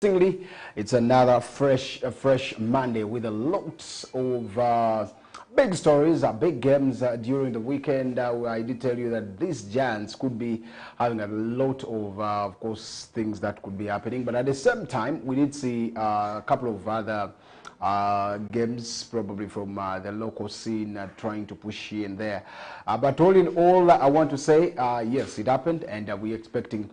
Interestingly, it's another fresh Monday with a lots of big stories, big games during the weekend. I did tell you that these giants could be having a lot of course, things that could be happening. But at the same time, we did see a couple of other games, probably from the local scene, trying to push here and there. But all in all, I want to say, yes, it happened, and we're expecting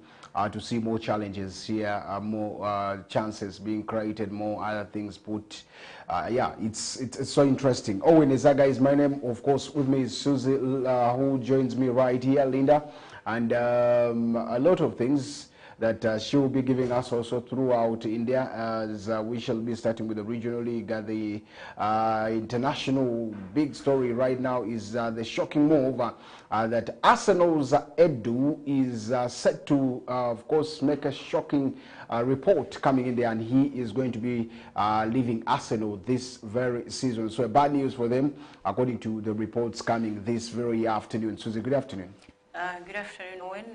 to see more challenges here, more chances being created, more other things put. Yeah, it's so interesting. Owen Ezaga is my name. Of course, with me is Susie, who joins me right here, Linda, and a lot of things that she will be giving us also throughout India, as we shall be starting with the regional league. The international big story right now is the shocking move that Arsenal's Edu is set to, of course, make a shocking report coming in there, and he is going to be leaving Arsenal this very season. So bad news for them, according to the reports coming this very afternoon. Susie, good afternoon. Good afternoon, Owen.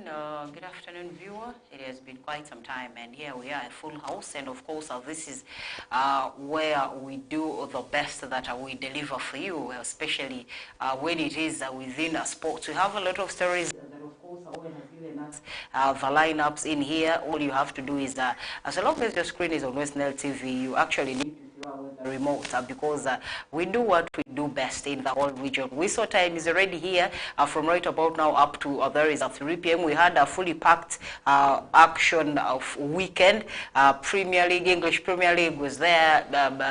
Good afternoon, viewer. It has been quite some time, and here we are at Full House. And of course, this is where we do the best that we deliver for you, especially when it is within sports. We have a lot of stories that, of course, Owen has given us the lineups in here. All you have to do is, as long as your screen is on West Nile TV, you actually need to the remote because we do what we do best in the whole region. Whistle time is already here from right about now up to there is at 3 p.m. We had a fully packed action of weekend. Premier League, English Premier League was there.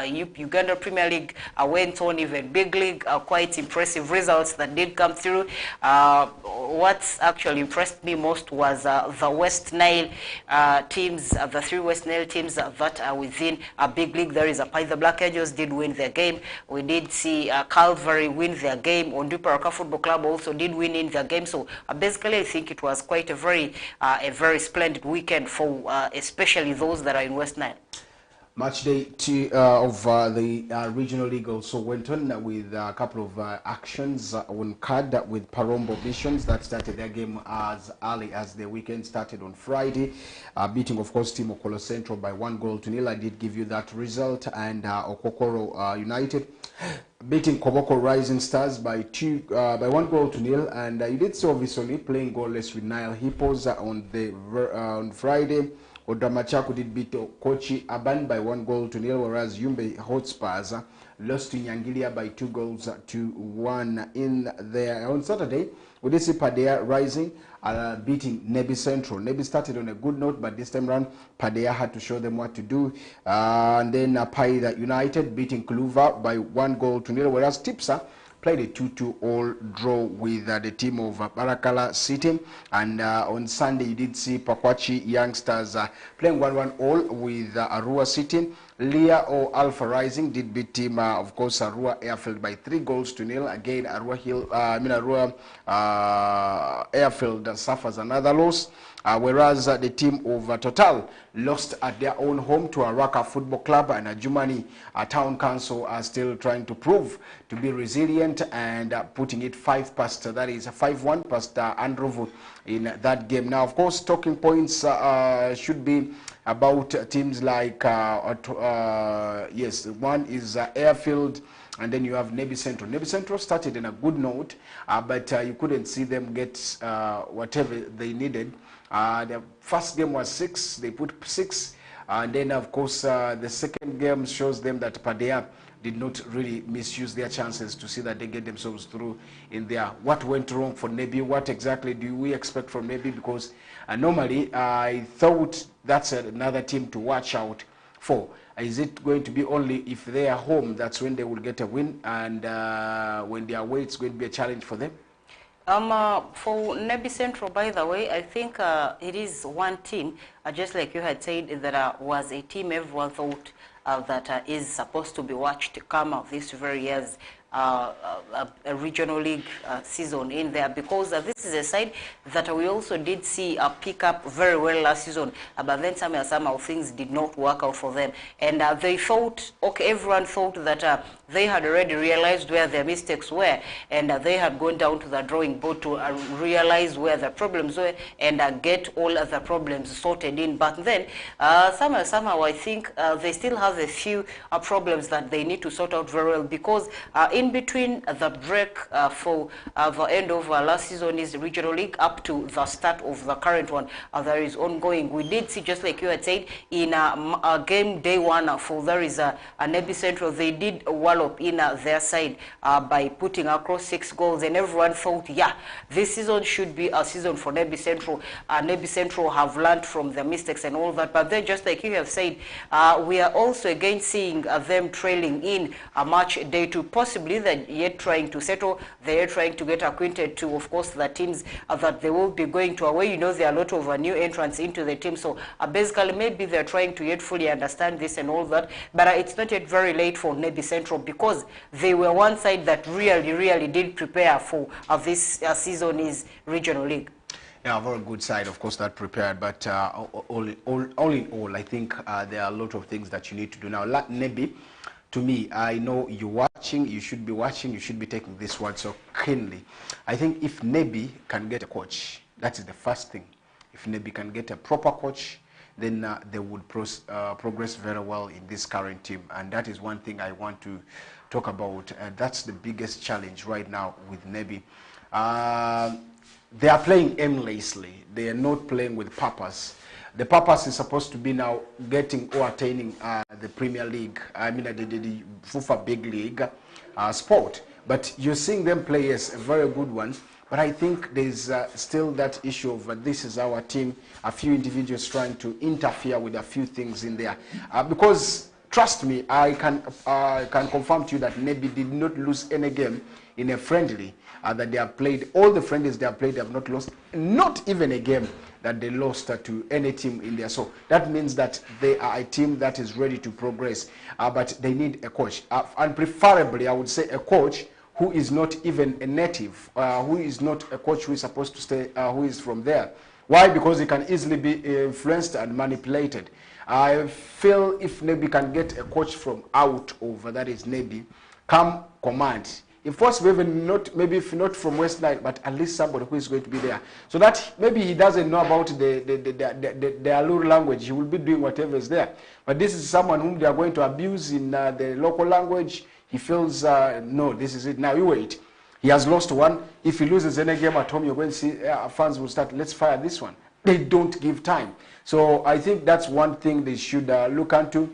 Uganda Premier League went on, even Big League. Quite impressive results that did come through. What actually impressed me most was the West Nile teams, the 3 West Nile teams that are within a Big League. There is a the Black Angels did win their game. We did see Calvary win their game. Onduparaka Football Club also did win in their game. So basically, I think it was quite a very splendid weekend for especially those that are in West Nile. Match day 2 of the regional league also went on with a couple of actions on card with Parombo Visions that started their game as early as the weekend started on Friday, beating, of course, Team Okolo Central by 1-0. I did give you that result, and Okokoro United beating Koboko Rising Stars by 1-0, and you did see obviously playing goalless with Nile Hippos on Friday. Odamachaku did beat Kochi Aban by 1-0, whereas Yumbe Hotspurs lost to Nyangilia by 2-1 in there. On Saturday, we did see Padea Rising beating Nebi Central. Nebi started on a good note, but this time around, Padea had to show them what to do. And then Paida United beating Kluva by 1-0, whereas Tipsa played a 2-2 all draw with the team of Barakala City. And on Sunday, you did see Pakwachi Youngsters playing 1-1 all with Arua City. Leah or Alpha Rising did beat team, of course, Arua Airfield by 3-0. Again, Arua Airfield suffers another loss. Whereas the team of Total lost at their own home to Araka Football Club, and Jumani Town Council are still trying to prove to be resilient and putting it 5 past, that is 5-1 past Androvu in that game. Now, of course, talking points should be about teams like, yes, one is Airfield, and then you have Nebi Central. Nebi Central started in a good note, but you couldn't see them get whatever they needed. The first game was 6, they put 6, and then of course the second game shows them that Padea did not really misuse their chances to see that they get themselves through in there. What went wrong for Nebi? What exactly do we expect from Nebi? Because normally I thought that's another team to watch out for. Is it going to be only if they are home, that's when they will get a win, and when they are away, it's going to be a challenge for them? For Nebi Central, by the way, I think it is one team, just like you had said, that was a team everyone thought that is supposed to be watched to come out this very years. a regional league season in there, because this is a side that we also did see pick up very well last season, but then somehow things did not work out for them, and they thought, okay, everyone thought that they had already realized where their mistakes were, and they had gone down to the drawing board to realize where the problems were and get all of the problems sorted in. But then somehow I think they still have a few problems that they need to sort out very well, because in between the break for the end of last season's regional league up to the start of the current one, there is ongoing. We did see, just like you had said, in game day one for there is an Nebi Central, they did wallop in their side by putting across 6 goals, and everyone thought, yeah, this season should be a season for Nebi Central. Nebi Central have learned from their mistakes and all that, but then just like you have said, we are also again seeing them trailing in match day 2. Possibly they're yet trying to settle, they're trying to get acquainted to, of course, the teams that they will be going to away. You know, there are a lot of new entrants into the team, so basically maybe they're trying to yet fully understand this and all that, but it's not yet very late for Nebi Central, because they were one side that really did prepare for this season's regional league. Yeah, a very good side, of course, that prepared. But all in all, I think there are a lot of things that you need to do now. Nebi, to me, I know you're watching, you should be taking this word so keenly. I think if Nebi can get a coach, that is the first thing. If Nebi can get a proper coach, then they would progress very well in this current team. And that is one thing I want to talk about. That's the biggest challenge right now with Nebi. They are playing aimlessly. They are not playing with purpose. The purpose is supposed to be now getting or attaining the Premier League, I mean the FUFA Big League sport. But you're seeing them play as a very good one. But I think there's still that issue of this is our team, a few individuals trying to interfere with a few things in there. Because trust me, I can confirm to you that Nebi did not lose any game in a friendly that they have played. All the friendlies they have played, they have not lost, not even a game that they lost to any team in there. So that means that they are a team that is ready to progress, but they need a coach. And preferably, I would say a coach who is not even a native, who is not a coach who is supposed to stay, who is from there. Why? Because he can easily be influenced and manipulated. I feel if Nebi can get a coach from out over, that is Nebi, come command. If possible, even not, maybe if not from West Nile, but at least somebody who is going to be there. So that maybe he doesn't know about the Alur language, he will be doing whatever is there. But this is someone whom they are going to abuse in the local language. He feels, no, this is it. Now you wait. He has lost one. If he loses any game at home, you're going to see fans will start, let's fire this one. They don't give time. So I think that's one thing they should look into.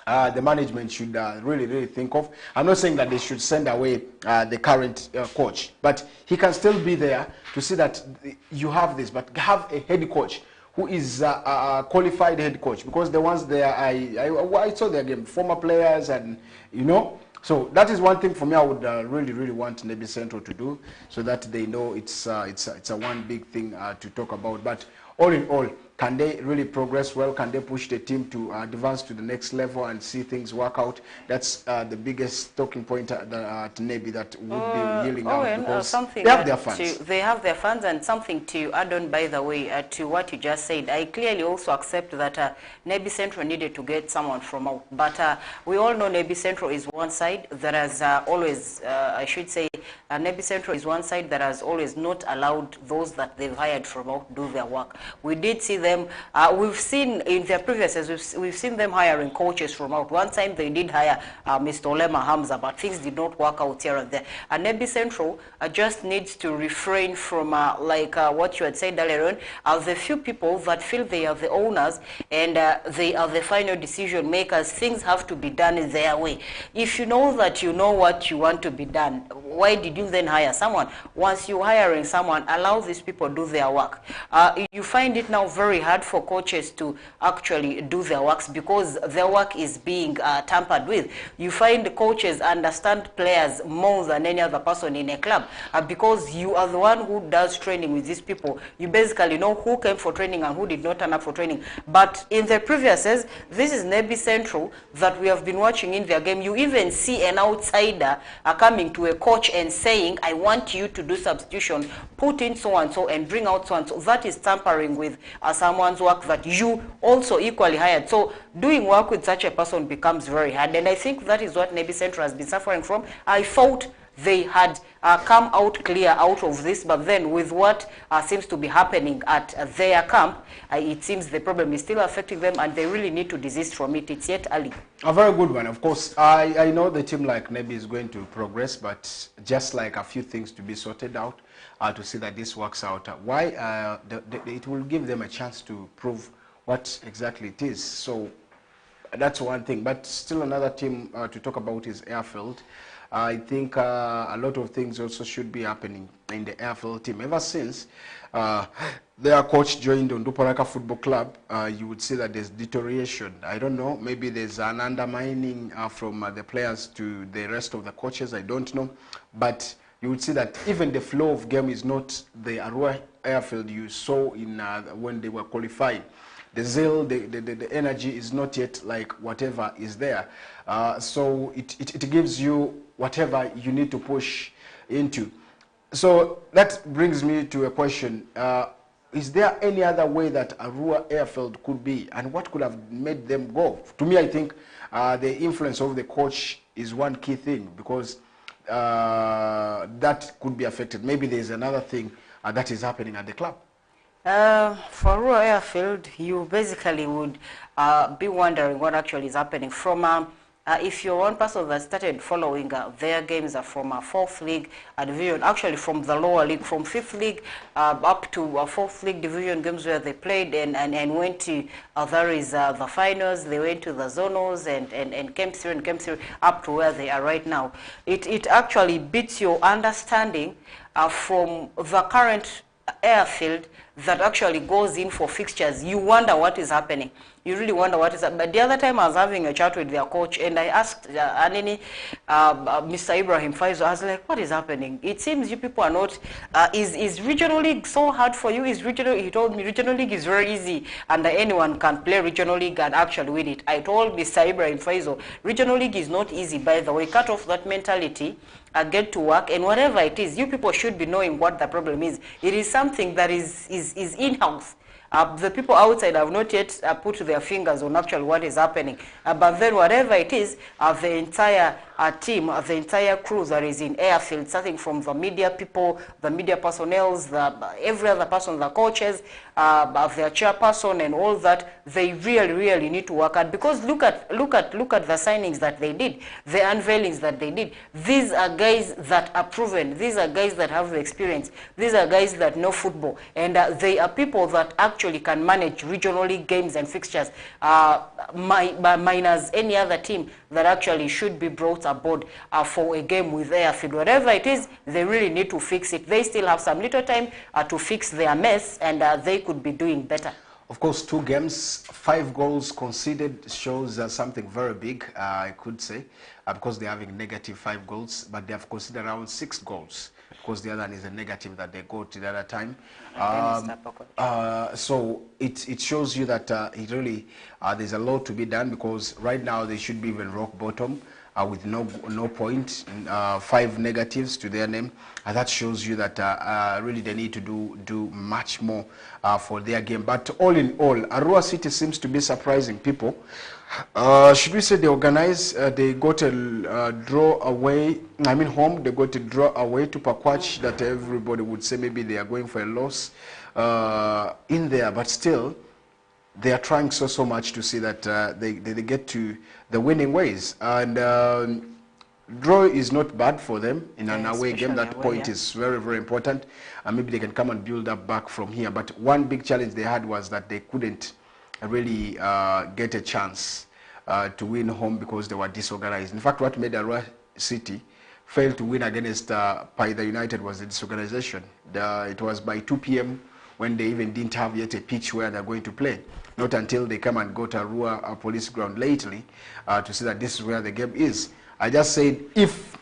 The management should really think of. I'm not saying that they should send away the current coach, but he can still be there to see that you have this, but have a head coach who is a qualified head coach, because the ones there, I saw their game, former players, and you know. So that is one thing for me I would really want Nebi Central to do, so that they know it's a one big thing to talk about. But all in all, can they really progress well? Can they push the team to advance to the next level and see things work out? That's the biggest talking point at Nebi that would be yielding out, because they have their fans. They have their fans, and something to add on, by the way, to what you just said. I clearly also accept that Nebi Central needed to get someone from out. But we all know Nebi Central is one side that has always, I should say, Nebi Central is one side that has always not allowed those that they've hired from out do their work. We did see them, we've seen in their previous years, we've seen them hiring coaches from out. One time they did hire Mr. Olema Hamza, but things did not work out here and there. And Nebi Central just needs to refrain from what you had said earlier on, the few people that feel they are the owners and they are the final decision makers. Things have to be done in their way. If you know that you know what you want to be done, why did you then hire someone? Once you're hiring someone, allow these people do their work. You find it now very very hard for coaches to actually do their works because their work is being tampered with. You find coaches understand players more than any other person in a club because you are the one who does training with these people. You basically know who came for training and who did not turn up for training. But in the previous years, this is Nebi Central that we have been watching in their game. You even see an outsider coming to a coach and saying, I want you to do substitution, put in so-and-so and bring out so-and-so. That is tampering with someone's work that you also equally hired. So doing work with such a person becomes very hard. And I think that is what Nebi Central has been suffering from. I thought they had come out clear out of this, but then with what seems to be happening at their camp, it seems the problem is still affecting them and they really need to desist from it. It's yet early. A very good one. Of course, I know the team like Nebi is going to progress, but just like a few things to be sorted out to see that this works out. It will give them a chance to prove what exactly it is. So that's one thing. But still another team to talk about is Airfield. I think a lot of things also should be happening in the Airfield team. Ever since their coach joined Onduparaka Football Club, you would see that there's deterioration. I don't know, maybe there's an undermining from the players to the rest of the coaches, I don't know. But you would see that even the flow of game is not the Arua Airfield you saw in when they were qualifying. The zeal, the energy is not yet like whatever is there. So it gives you whatever you need to push into. So that brings me to a question. Is there any other way that Arua Airfield could be? And what could have made them go? To me, I think the influence of the coach is one key thing because that could be affected. Maybe there's another thing that is happening at the club. For Arua Airfield, you basically would be wondering what actually is happening. From if you're one person that started following their games from 4th League division, actually from the lower league, from 5th League up to 4th League division games where they played and went to, there is the finals, they went to the zonals and came through up to where they are right now. It actually beats your understanding from the current Airfield that actually goes in for fixtures. You wonder what is happening. You really wonder what is happening. But the other time I was having a chat with their coach and I asked Anini, Mr. Ibrahim Faizo, I was like, what is happening? It seems you people are not, is regional league so hard for you? He told me regional league is very easy and anyone can play regional league and actually win it. I told Mr. Ibrahim Faizo, regional league is not easy, by the way. Cut off that mentality. Get to work, and whatever it is, you people should be knowing what the problem is. It is something that is in-house. The people outside have not yet put their fingers on actually what is happening. But then whatever it is, the entire team, the entire crew that is in Airfield, starting from the media people, the media personnel, every other person, the coaches, their chairperson and all that, they really need to work hard. Because look at the signings that they did, the unveilings that they did. These are guys that are proven. These are guys that have the experience. These are guys that know football. And they are people that actually can manage regional league games and fixtures, minus any other team that actually should be brought aboard for a game with Airfield. Whatever it is, they really need to fix it. They still have some little time to fix their mess, and they could be doing better. Of course, 2 games, 5 goals conceded shows something very big, I could say, because they're having negative 5 goals, but they have conceded around 6 goals. Because the other one is a negative that they got the other time. So it shows you that it really there's a lot to be done, because right now they should be even rock bottom with no point, 5 negatives to their name. That shows you that really they need to do much more for their game. But all in all, Arua City seems to be surprising people. Should we say they organize? They got a draw away. I mean, home. They got a draw away to Pakwach. That everybody would say maybe they are going for a loss in there, but still, they are trying so much to see that they get to the winning ways. And draw is not bad for them in an away game. That point is very important. And maybe they can come and build up back from here. But one big challenge they had was that they couldn't really get a chance to win home because they were disorganized. In fact, what made Arua City fail to win against Paida United was the disorganization. It was by 2 p.m. when they even didn't have yet a pitch where they're going to play. Not until they come and go to Arua Police Ground lately to see that this is where the game is. I just said if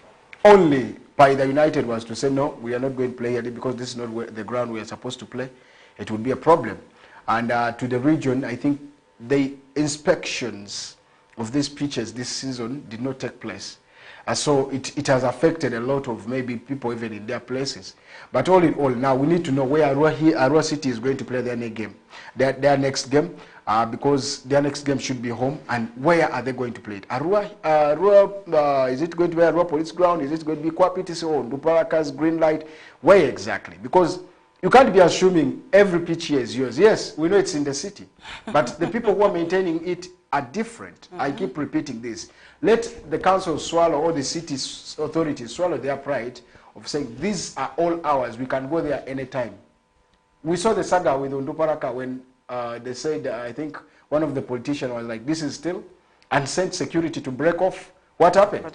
only Paida United was to say, no, we are not going to play here because this is not where the ground we are supposed to play, it would be a problem. And to the region, I think the inspections of these pitches this season did not take place. So it has affected a lot of maybe people even in their places. But all in all, now we need to know where Arua City is going to play their next game. Their next game, because their next game should be home. And where are they going to play it? Arua, is it going to be Arua Police Ground? Is it going to be Kwa PTC or Nduparaka's Green Light? Where exactly? Because you can't be assuming every pitch here is yours. Yes, we know it's in the city. But the people who are maintaining it are different. I keep repeating this. Let the council swallow, or the city authorities swallow their pride of saying these are all ours, we can go there anytime. We saw the saga with Nduparaka when they said, I think one of the politicians was like, this is still, and sent security to break off. What happened?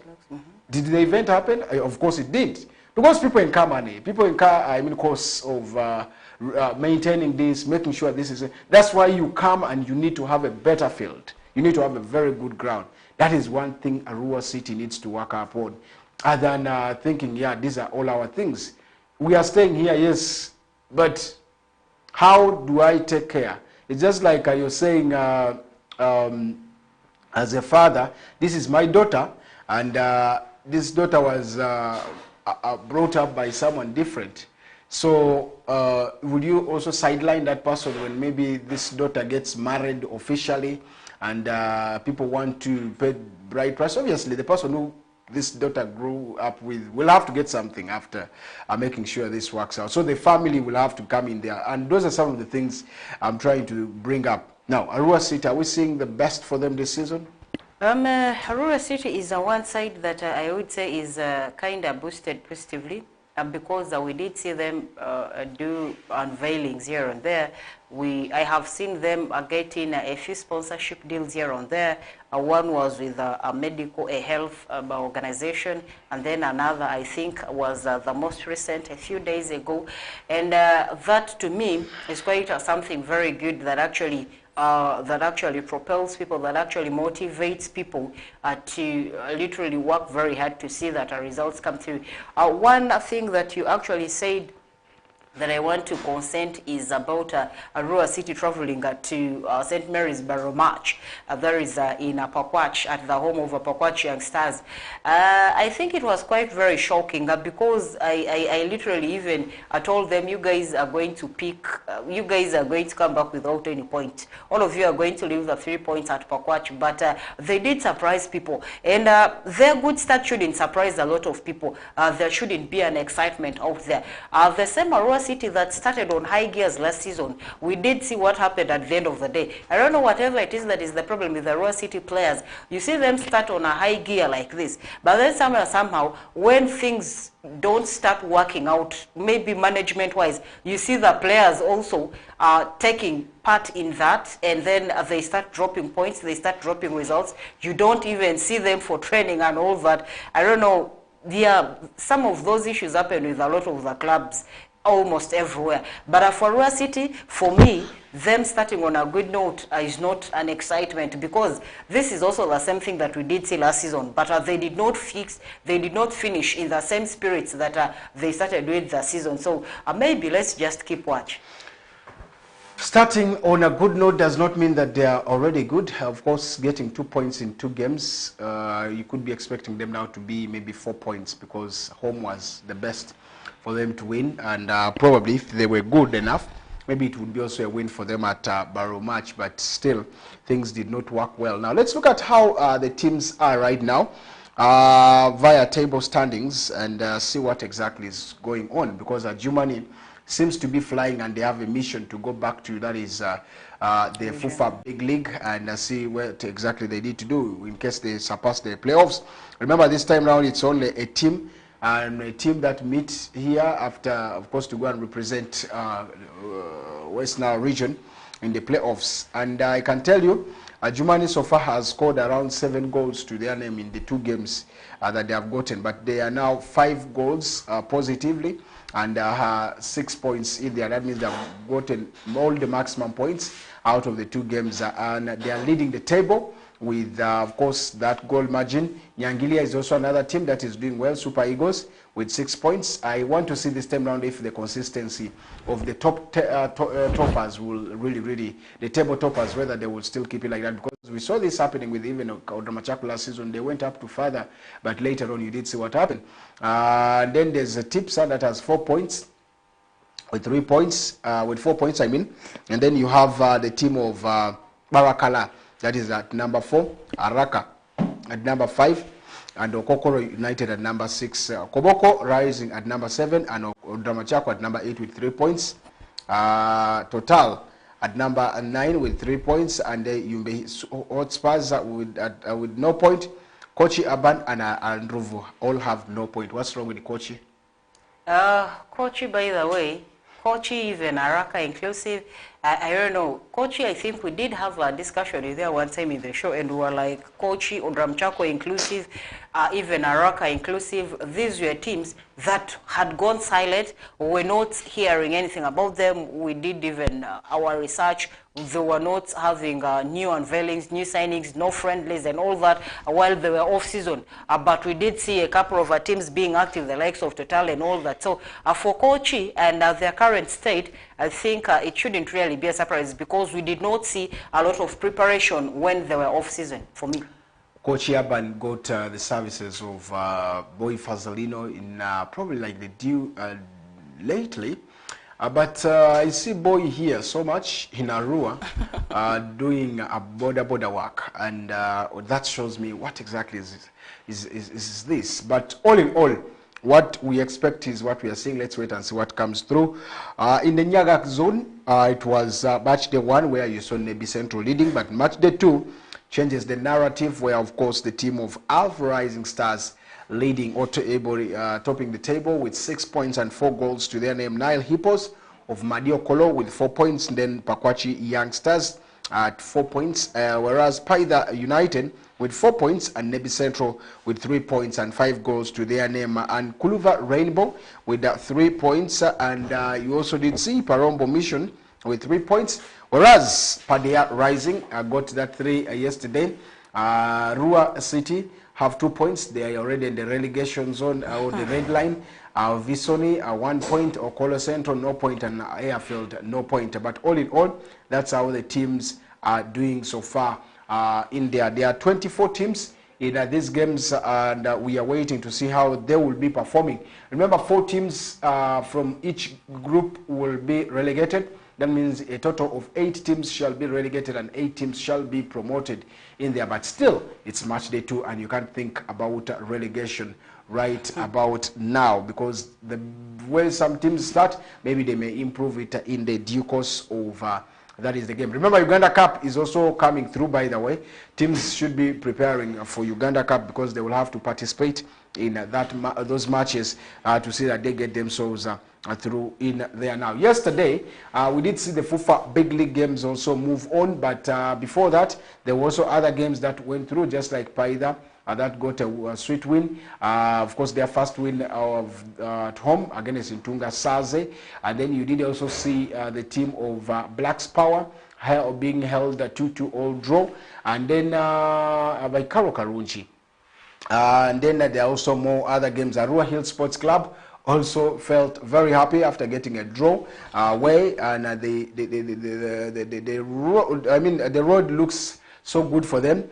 Did the event happen? Of course it did. Because people incur money, people incur, costs of maintaining this, making sure this is, that's why you come and you need to have a better field. You need to have a very good ground. That is one thing Arua City needs to work upon. Other than thinking, yeah, these are all our things. We are staying here, yes, but how do I take care? It's just like you're saying, as a father, this is my daughter, and this daughter was brought up by someone different. So would you also sideline that person when maybe this daughter gets married officially and people want to pay bride price? Obviously, the person who this daughter grew up with will have to get something after making sure this works out. So the family will have to come in there. And those are some of the things I'm trying to bring up. Now, Arua City, are we seeing the best for them this season? Arua City is one side that I would say is kind of boosted positively. Because we did see them do unveilings here and there. I have seen them getting a few sponsorship deals here and there. One was with a health organization, and then another, I think, was the most recent a few days ago. And that, to me, is quite something very good that actually propels people, that actually motivates people to literally work very hard to see that results come through. One thing that you actually said that I want to consent is about Arua City traveling to St. Mary's Barrow March. There is in Pakwach, at the home of Pakwach Young Stars. I think it was quite very shocking because I literally even told them, you guys are going to you guys are going to come back without any point. All of you are going to leave the 3 points at Pakwach, but they did surprise people. And their good start shouldn't surprise a lot of people. There shouldn't be an excitement out there. The same Arua City that started on high gears last season, we did see what happened at the end of the day. I don't know whatever it is that is the problem with the Arua City players. You see them start on a high gear like this, but then somehow when things don't start working out, maybe management-wise, you see the players also taking part in that, and then they start dropping points, they start dropping results. You don't even see them for training and all that. I don't know. Yeah, some of those issues happen with a lot of the clubs almost everywhere. But for Arua City, for me, them starting on a good note is not an excitement, because this is also the same thing that we did see last season. But they did not finish in the same spirits that they started with the season. So maybe let's just keep watch. Starting on a good note does not mean that they are already good. Of course, getting 2 points in 2 games, you could be expecting them now to be maybe 4 points, because home was the best for them to win. And probably if they were good enough, maybe it would be also a win for them at Barrow March. But still, things did not work well. Now, let's look at how the teams are right now via table standings and see what exactly is going on, because Jumani seems to be flying, and they have a mission to go back to, that is the FUFA Big League, and see what exactly they need to do in case they surpass the playoffs. Remember, this time round it's only a team, and a team that meets here after, of course, to go and represent West Nile region in the playoffs. And I can tell you, Jumani so far has scored around 7 goals to their name in the 2 games that they have gotten, but they are now 5 goals positively and 6 points in there. That means they have gotten all the maximum points out of the 2 games, and they are leading the table with, of course, that goal margin. Nyangilia is also another team that is doing well, Super Eagles, with 6 points. I want to see this time round if the consistency of the toppers will really, the table toppers, whether they will still keep it like that, because we saw this happening with even Odramachako last season. They went up to further, but later on you did see what happened. Then there's a Tipsa that has 4 points. With 3 points, with 4 points, I mean. And then you have the team of Barakala, that is at number 4, Araka at number 5, and Okokoro United at number 6. Koboko rising at number 7, and Odramachako at number 8 with 3 points. Total at number 9 with 3 points, and Yumbe Hotspurs with no point. Kochi Aban and Andruvu all have no point. What's wrong with Kochi? Kochi, by the way, Kochi, even Araka inclusive, I don't know. Kochi, I think we did have a discussion with there one time in the show, and we were like, Kochi, Odramachako inclusive, even Araka inclusive, these were teams that had gone silent. We were not hearing anything about them. We did even our research. They were not having new unveilings, new signings, no friendlies and all that while they were off-season. But we did see a couple of teams being active, the likes of Total and all that. So for Kochi and their current state, I think it shouldn't really be a surprise, because we did not see a lot of preparation when they were off-season, for me. Kochi Urban got the services of Boy Fazalino in probably like the due lately. But I see Boy here so much in Arua doing a border work, and that shows me what exactly is this. But all in all, what we expect is what we are seeing. Let's wait and see what comes through. In the Nyagak zone, it was match day 1 where you saw Nebi Central leading, but match day 2 changes the narrative, where of course the team of Alpha Rising Stars leading Otto Ebori, topping the table with 6 points and 4 goals to their name. Nile Hippos of Madio Kolo with 4 points, and then Pakwachi Youngsters at 4 points, whereas Paida United with 4 points and Nebi Central with 3 points and 5 goals to their name, and Kuluva Rainbow with 3 points, and you also did see Parombo Mission with 3 points, whereas Padea Rising got that 3 yesterday. Rua City have 2 points. They are already in the relegation zone or the red line. Visoni 1 point, Okolo Central no point, and Airfield no point. But all in all, that's how the teams are doing so far in there. There are 24 teams in these games, and we are waiting to see how they will be performing. Remember, 4 teams from each group will be relegated. That means a total of 8 teams shall be relegated and 8 teams shall be promoted in there. But still, it's match day 2, and you can't think about relegation right about now, because the way some teams start, maybe they may improve it in the due course of that is the game. Remember, Uganda Cup is also coming through, by the way. Teams should be preparing for Uganda Cup, because they will have to participate in those matches to see that they get themselves through in there now. Yesterday, we did see the FUFA Big League games also move on, but before that, there were also other games that went through, just like Paida. That got a sweet win. Of course, their first win at home against Ntunga Saze. And then you did also see the team of Blacks Power being held 2-2 all draw. And then by Karo Karunchi. And then there are also more other games. Arua Hill Sports Club also felt very happy after getting a draw away. And the road looks so good for them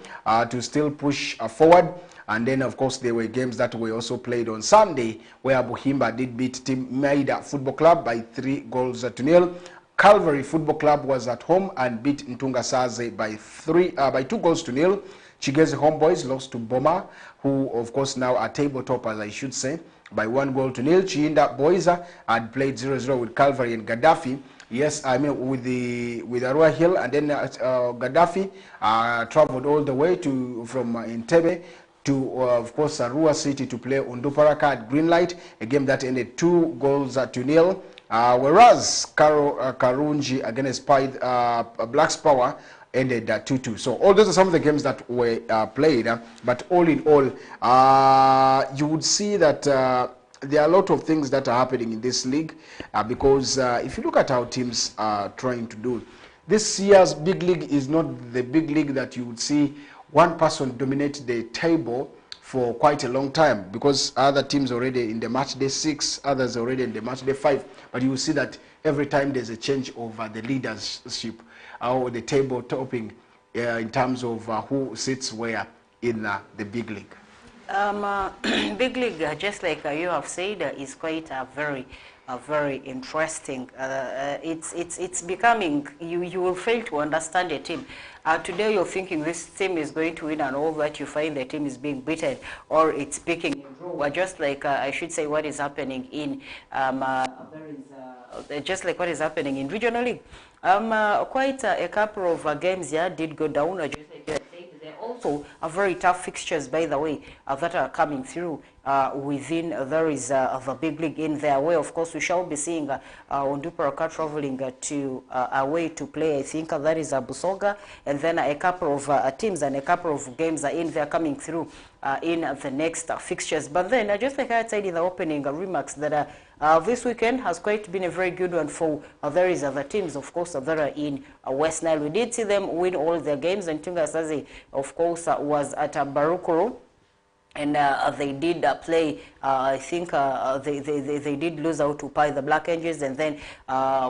to still push forward. And then, of course, there were games that were also played on Sunday, where Buhimba did beat Team Maida Football Club by 3 goals to 0. Calvary Football Club was at home and beat Ntunga Saze by 2 goals to 0. Chigezi Homeboys lost to Boma, who, of course, now are tabletop, as I should say, by 1 goal to 0. Chiinda Boys had played 0-0 with Calvary and Gaddafi. Yes, I mean with Arua Hill, and then Gaddafi traveled all the way from Entebbe to, of course, Arua City to play Unduparaka at Greenlight, a game that ended 2 goals to 0. Whereas Karunji against Blacks Power ended 2-2. So all those are some of the games that were played. But all in all, you would see that there are a lot of things that are happening in this league because if you look at how teams are trying to do, this year's big league is not the big league that you would see one person dominate the table for quite a long time, because other teams already in the match day 6, others already in the match day 5. But you will see that every time there's a change over the leadership or the table topping in terms of who sits where in the big league. Big league, just like you have said, is quite a very interesting. It's becoming, you will fail to understand a team. Today you're thinking this team is going to win, and all that you find the team is being beaten or it's picking. Just like I should say what is happening in just like what is happening in regional league. Quite a couple of games here did go down. Just like you had said, there are also very tough fixtures, by the way, that are coming through within. There is the big league in there, where of course we shall be seeing Onduparaka traveling to away to play. I think that is Busoga, and then a couple of teams and a couple of games are in there coming through in the next fixtures. But then just like I said in the opening remarks, that this weekend has quite been a very good one for there is other teams, of course, that are in West Nile. We did see them win all their games, and Tungasazi, of course, was at Barukuru. And they did play, I think they did lose out to Pai the Black Angels, and then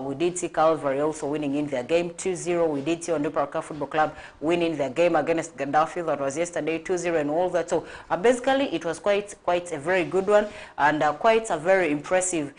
we did see Calvary also winning in their game 2-0. We did see Onduparaka Football Club winning their game against Gaddafi, that was yesterday 2-0 and all that. So basically it was quite a very good one, and quite a very impressive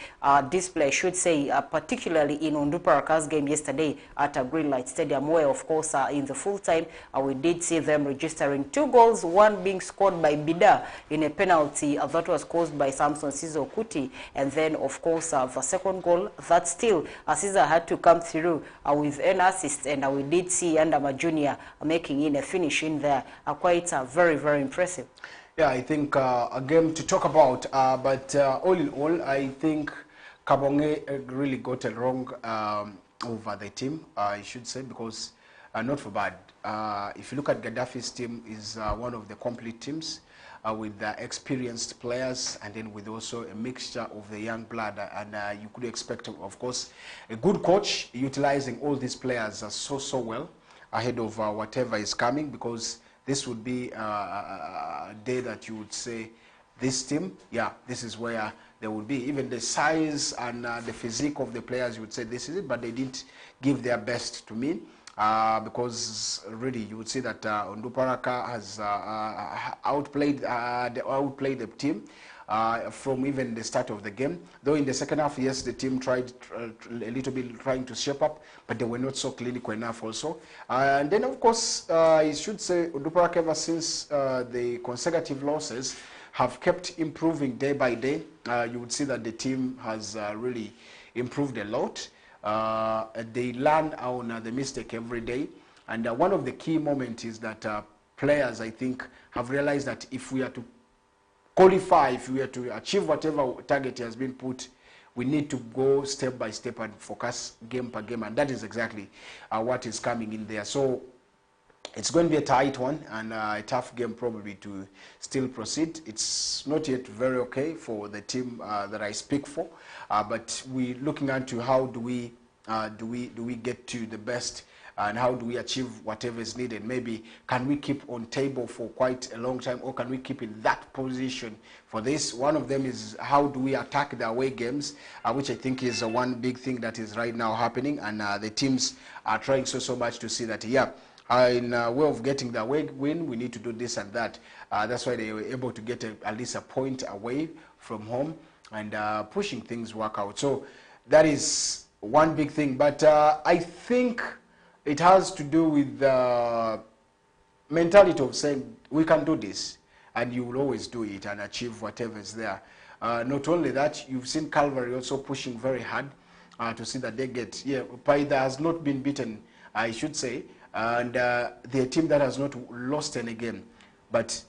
display, I should say, particularly in Onduparaka's game yesterday at Greenlight Stadium, where of course in the full time we did see them registering 2 goals, one being scored by Bida in a penalty that was caused by Samson Sizo Kuti, and then of course the second goal that still Caesar had to come through with an assist, and we did see Andama Junior making in a finish in there. Quite very impressive. Yeah, I think a game to talk about, but all in all, I think Kabonge really got it wrong over the team, I should say, because not for bad. If you look at Gaddafi's team, is one of the complete teams. With experienced players, and then with also a mixture of the young blood, and you could expect, of course, a good coach utilizing all these players so well ahead of whatever is coming, because this would be a day that you would say this team, yeah, this is where they would be. Even the size and the physique of the players, you would say this is it, but they didn't give their best to me. Because really you would see that Onduparaka has outplayed the team from even the start of the game. Though in the second half, yes, the team tried a little bit trying to shape up, but they were not so clinical enough also. And then of course, I should say Onduparaka, ever since the consecutive losses, have kept improving day by day. You would see that the team has really improved a lot. They learn on the mistake every day, and one of the key moments is that players, I think, have realized that if we are to qualify, if we are to achieve whatever target has been put, we need to go step by step and focus game per game, and that is exactly what is coming in there. So it's going to be a tight one and a tough game probably to still proceed. It's not yet very okay for the team that I speak for, but we're looking into how do we get to the best, and how do we achieve whatever is needed. Maybe can we keep on table for quite a long time, or can we keep in that position for this? One of them is how do we attack the away games, which I think is one big thing that is right now happening, and the teams are trying so much to see that, yeah, in a way of getting the away win, we need to do this and that. That's why they were able to get at least a point away from home, and pushing things work out. So that is one big thing. But I think it has to do with the mentality of saying we can do this, and you will always do it and achieve whatever is there. Not only that, you've seen Calvary also pushing very hard to see that they get, yeah, Paida has not been beaten, I should say, and they're a team that has not lost any game, but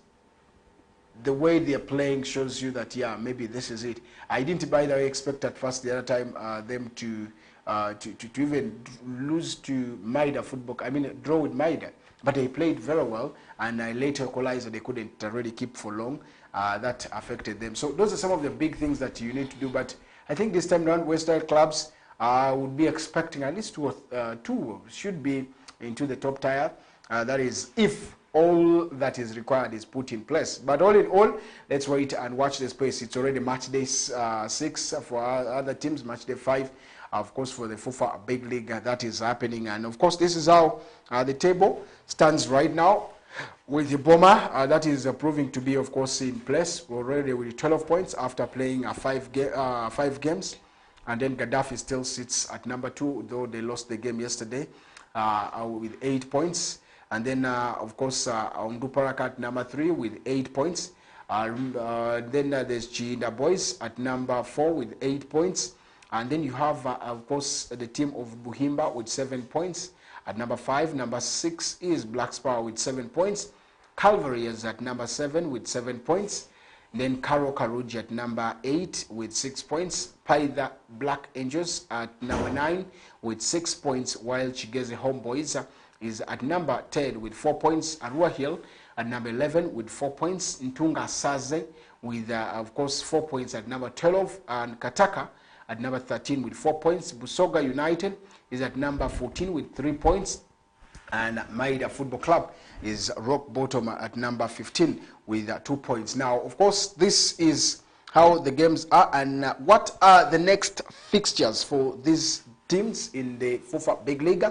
the way they're playing shows you that, yeah, maybe this is it. I didn't, by the way, expect at first the other time them to to even lose to Maida Football. I mean, draw with Maida. But they played very well, and later equalized. They couldn't really keep for long. That affected them. So those are some of the big things that you need to do. But I think this time around, Western clubs would be expecting at least two should be into the top tier. That is, if all that is required is put in place. But all in all, let's wait and watch the space. It's already match day 6 for other teams, match day 5. Of course, for the FUFA Big League, that is happening. And of course, this is how the table stands right now with the Boma. That is proving to be, of course, in place already with 12 points after playing 5 games. And then Gaddafi still sits at number 2, though they lost the game yesterday with 8 points. And then, of course, Onduparaka at number 3 with 8 points. Then there's Chiinda Boys at number 4 with 8 points. And then you have, of course, the team of Buhimba with 7 points. At number 5, number 6 is Black Spar with 7 points. Calvary is at number 7 with 7 points. Then Karo Karuji at number 8 with 6 points. Paida Black Angels at number 9 with 6 points, while Chigeze Homeboys is at number 10 with 4 points. Arua Hill at number 11 with 4 points. Ntunga Saze with, of course, 4 points at number 12. And Kataka at number 13 with 4 points. Busoga United is at number 14 with 3 points. And Maida Football Club is rock bottom at number 15 with 2 points. Now, of course, this is how the games are. And what are the next fixtures for these teams in the FUFA Big League?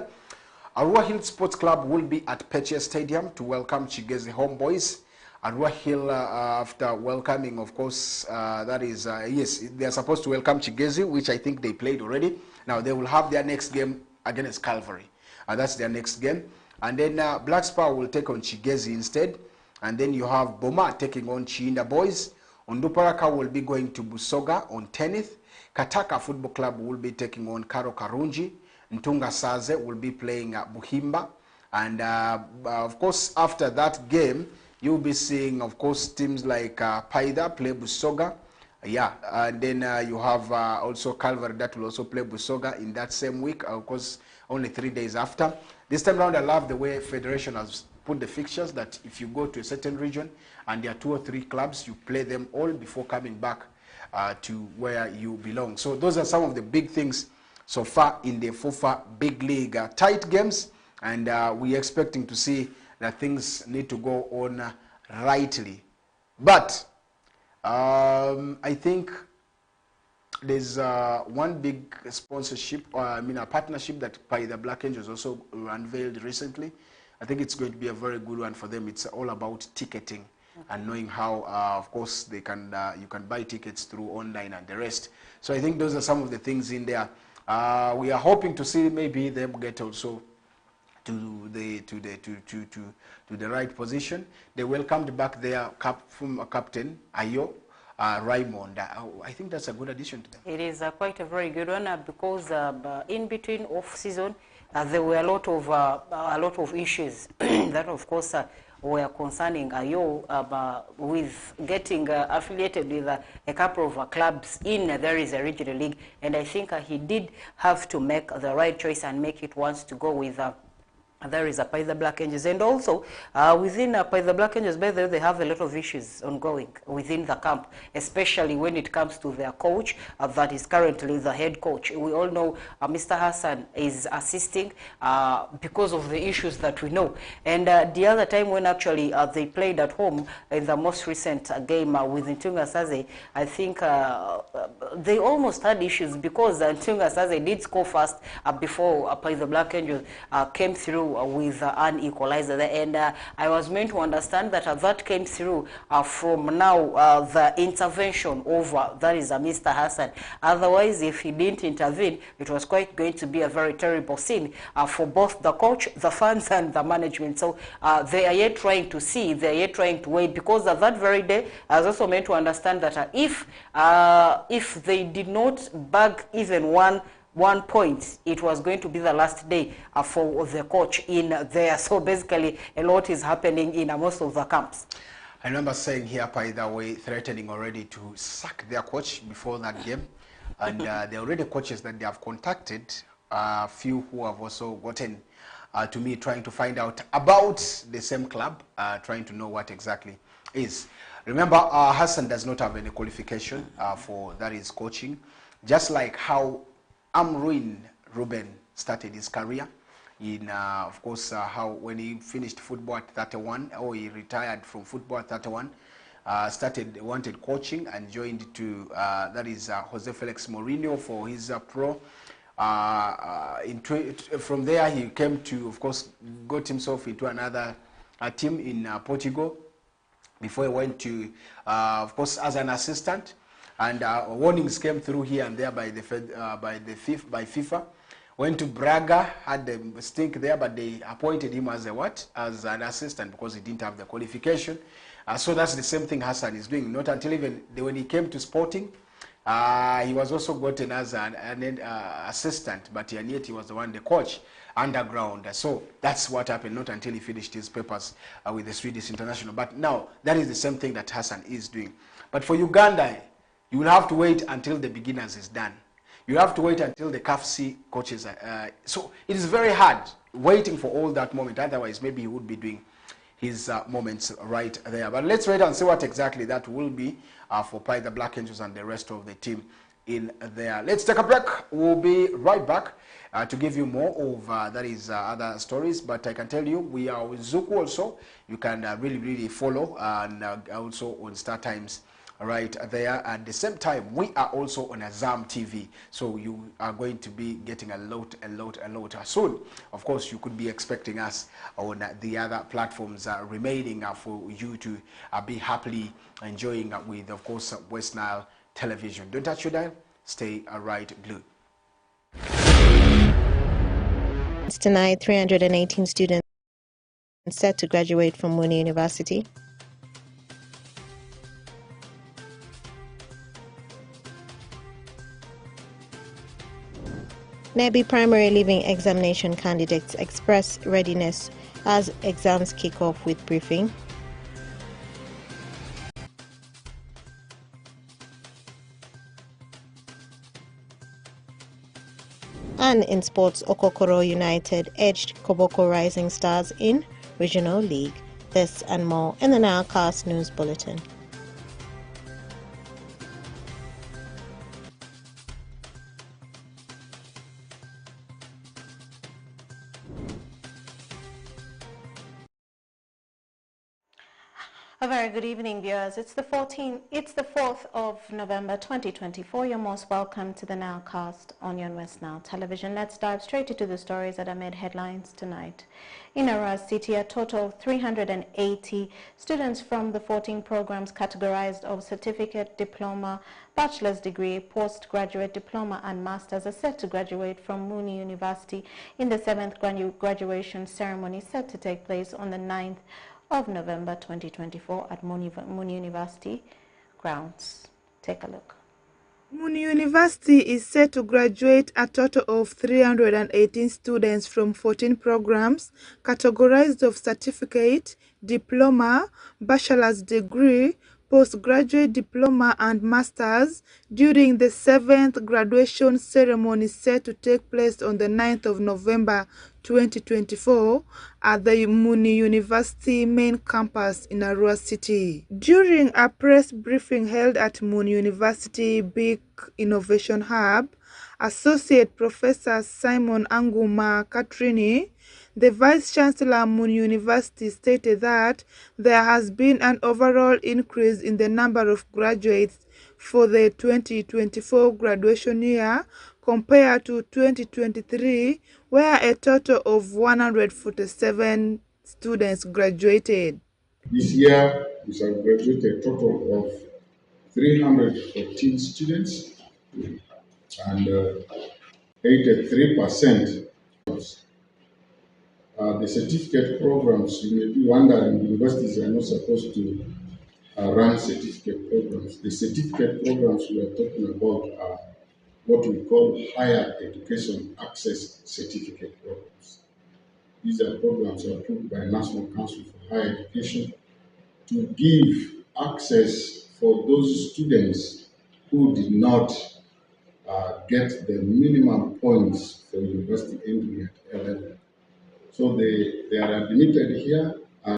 Arua Hill Sports Club will be at Peche Stadium to welcome Chigeze Homeboys. Arua Hill, after welcoming, of course, that is, yes, they are supposed to welcome Chigeze, which I think they played already. Now, they will have their next game against Calvary. That's their next game. And then Black Spar will take on Chigeze instead. And then you have Boma taking on Chiinda Boys. Onduparaka will be going to Busoga on 10th. Kataka Football Club will be taking on Karo Karunji. Ntunga Saze will be playing at Buhimba. And, of course, after that game, you'll be seeing, of course, teams like Paida play Busoga. Yeah, and then you have also Calvary that will also play Busoga in that same week, of course, only 3 days after. This time around, I love the way Federation has put the fixtures that if you go to a certain region and there are 2 or 3 clubs, you play them all before coming back to where you belong. So those are some of the big things so far in the FUFA Big League. Tight games, and we're expecting to see that things need to go on rightly. But I think there's one big sponsorship, a partnership that Paida Black Angels also unveiled recently. I think it's going to be a very good one for them. It's all about ticketing and knowing how, of course, they can you can buy tickets through online and the rest. So I think those are some of the things in there. We are hoping to see maybe them get also to the right position. They welcomed back their captain Ayo Raymond. I think that's a good addition to them. It is quite a very good one because in between off season there were a lot of issues that, of course, were concerning Ayo with getting affiliated with a couple of clubs in there is a regional league, and I think he did have to make the right choice and make it once to go with there is a Paida Black Angels. And also within Paida Black Angels, by the way, they have a lot of issues ongoing within the camp, especially when it comes to their coach that is currently the head coach. We all know Mr. Hassan is assisting because of the issues that we know. And the other time when actually they played at home in the most recent game with Ntunga Saze, I think they almost had issues because Ntunga Saze did score first before Paida Black Angels came through with an equalizer there. And I was meant to understand that that came through from now the intervention over that is Mr. Hassan. Otherwise, if he didn't intervene, it was quite going to be a very terrible scene for both the coach, the fans, and the management. So they are yet trying to see, they are yet trying to wait, because that very day I was also meant to understand that if they did not bag even one point, it was going to be the last day for the coach in there. So basically, a lot is happening in most of the camps. I remember saying here, by the way, threatening already to sack their coach before that game. And there are already coaches that they have contacted, a few who have also gotten to me trying to find out about the same club, trying to know what exactly is. Remember, Hassan does not have any qualification for that is coaching, just like how Amrin Ruben started his career in, of course, how when he finished football at 31, or he retired from football at 31, wanted coaching and joined to, that is Jose Felix Mourinho for his pro. From there, he came to, of course, got himself into another team in Portugal before he went to, of course, as an assistant. And warnings came through here and there by FIFA. Went to Braga, had a stink there, but they appointed him as a what? As an assistant, because he didn't have the qualification. So that's the same thing Hassan is doing. Not until even when he came to Sporting, he was also gotten as an assistant, but yet he was the one, the coach, underground. So that's what happened, not until he finished his papers with the Swedish international. But now, that is the same thing that Hassan is doing. But for Uganda, you will have to wait until the beginners is done. You have to wait until the CAFC coaches are, so it is very hard waiting for all that moment. Otherwise, maybe he would be doing his moments right there. But let's wait and see what exactly that will be for Pai the Black Angels and the rest of the team in there. Let's take a break. We'll be right back to give you more of that is other stories. But I can tell you, we are with Zuku also. You can really follow, and also on Star Times right there. At the same time, we are also on Azam TV, so you are going to be getting a lot soon. Of course, you could be expecting us on the other platforms remaining for you to be happily enjoying with, of course, West Nile Television. Don't touch your dial. Stay right glued. Tonight, 318 students set to graduate from Mooney University. NEBI primary leaving examination candidates express readiness as exams kick off with briefing. And in sports, Okokoro United edged Koboko Rising Stars in Regional League. This and more in the Nowcast News Bulletin. A very good evening, viewers. It's the 4th of November 2024. You're most welcome to the Nowcast on your West Nile Television. Let's dive straight into the stories that have made headlines tonight. In Arua City, a total of 380 students from the 14 programs categorized of certificate, diploma, bachelor's degree, postgraduate diploma and masters are set to graduate from Mooney University in the 7th graduation ceremony set to take place on the 9th of November 2024 at Mooney University grounds. Take a look. Mooney University is set to graduate a total of 318 students from 14 programs categorized of certificate, diploma, bachelor's degree, postgraduate diploma and masters during the 7th graduation ceremony set to take place on the 9th of November 2024 at the Mooney University main campus in Arua City. During a press briefing held at Mooney University Big Innovation Hub, Associate Professor Simon Anguma Katrini, the Vice-Chancellor Mooney University, stated that there has been an overall increase in the number of graduates for the 2024 graduation year compared to 2023, where a total of 147 students graduated. This year, we have graduated a total of 314 students and 83%. The certificate programs, you may be wondering, universities are not supposed to run certificate programs. The certificate programs we are talking about are what we call higher education access certificate programs. These are programs approved by National Council for Higher Education to give access for those students who did not get the minimum points for university entry at A level. So they are admitted here,